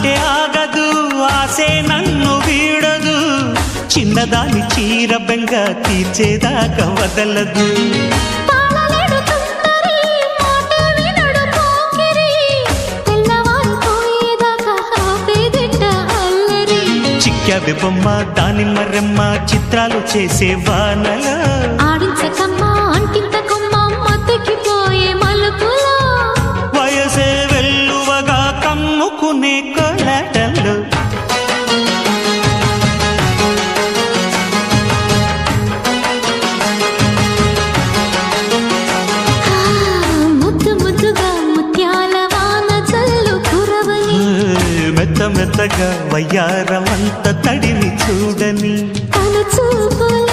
అంటే ఆగదు ఆసే నన్ను వీడదు చిన్నదాని చీర బెంగ తీర్చేదాకా వదలదు చిక్కావి బొమ్మ దాని మరెమ్మ చిత్రాలు చేసే వానలో ఆడించకమ్మా అంటింత కొమ్మ మత్తకిపోయే మలుపులో వయసే వెల్లువగా కమ్ముకునే కోలాటలు ముద్దు ముద్దుగా ముత్యాల వాన జల్లు కురవని మెత్త మెత్తగా వయ్యారమంత తడిని చూడని తన చూపుల